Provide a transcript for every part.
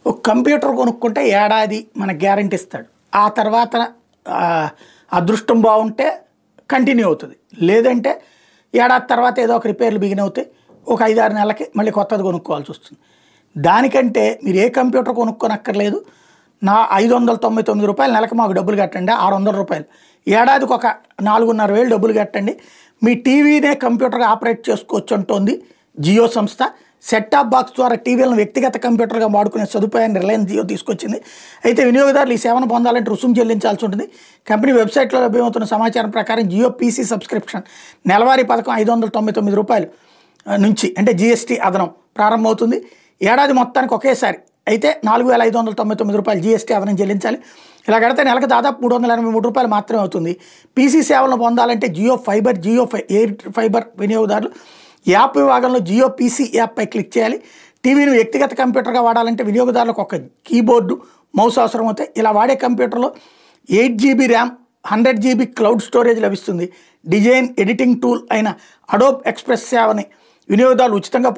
ఒక కంప్యూటర్ కొనుక్కుంటే ఏడాది మనకు గ్యారంటీ ఇస్తాడు. ఆ తర్వాత అదృష్టం బాగుంటే కంటిన్యూ అవుతుంది, లేదంటే ఏడాది తర్వాత ఏదో ఒక రిపేర్లు బిగిన్ అవుతాయి, ఒక 5-6 నెలలకి మళ్ళీ కొత్తది కొనుక్కోవాల్సి వస్తుంది. దానికంటే మీరు ఏ కంప్యూటర్ కొనుక్కోనక్కర్లేదు, నా 599 రూపాయలు నెలకు మాకు డబ్బులు కట్టండి, 600 రూపాయలు ఏడాదికి ఒక 4,500 డబ్బులు కట్టండి, మీ టీవీనే కంప్యూటర్గా ఆపరేట్ చేసుకోవచ్చు అంటోంది జియో సంస్థ. సెట్టాప్ బాక్స్ ద్వారా టీవీలను వ్యక్తిగత కంప్యూటర్గా వాడుకునే సదుపాయాన్ని రిలయన్స్ జియో తీసుకొచ్చింది. అయితే వినియోగదారులు ఈ సేవను పొందాలంటే రుసుము చెల్లించాల్సి ఉంటుంది. కంపెనీ వెబ్సైట్లో లభ్యమవుతున్న సమాచారం ప్రకారం జియో పీసీ సబ్స్క్రిప్షన్ నెలవారీ పథకం 599 రూపాయలు నుంచి అంటే జీఎస్టీ అదనం ప్రారంభమవుతుంది. ఏడాది మొత్తానికి ఒకేసారి అయితే 4,599 రూపాయలు జీఎస్టీ అదనం చెల్లించాలి. ఇలా కడితే నెలకు దాదాపు 383 రూపాయలు మాత్రమే అవుతుంది. పీసీ సేవలను పొందాలంటే జియో ఫైబర్, ఎయిర్ ఫైబర్ వినియోగదారులు యాప్ విభాగంలో జియో పీసీ యాప్పై క్లిక్ చేయాలి. టీవీని వ్యక్తిగత కంప్యూటర్గా వాడాలంటే వినియోగదారులకు ఒక కీబోర్డు, మౌస్ అవసరం అవుతాయి. ఇలా వాడే కంప్యూటర్లో 8 GB RAM, 100 GB cloud storage లభిస్తుంది. డిజైన్ ఎడిటింగ్ టూల్ అయిన అడోబ్ ఎక్స్ప్రెస్ సేవని వినియోగదారులు ఉచితంగా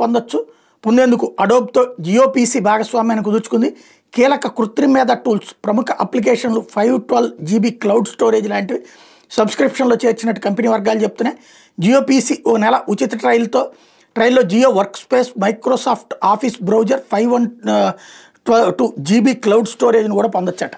పొందేందుకు అడోబ్తో జియో పీసీ భాగస్వామ్యాన్ని కుదుర్చుకుంది. కీలక కృత్రిమ మేధ టూల్స్, ప్రముఖ అప్లికేషన్లు, 512 GB క్లౌడ్ స్టోరేజ్ లాంటివి సబ్స్క్రిప్షన్లో చేర్చినట్టు కంపెనీ వర్గాలు చెప్తున్నాయి. జియో పీసీ ఓ నెల ఉచిత ట్రయల్లో Jio work space, Microsoft office browser, 512 GB cloud స్టోరేజ్ను కూడా పొందొచ్చట.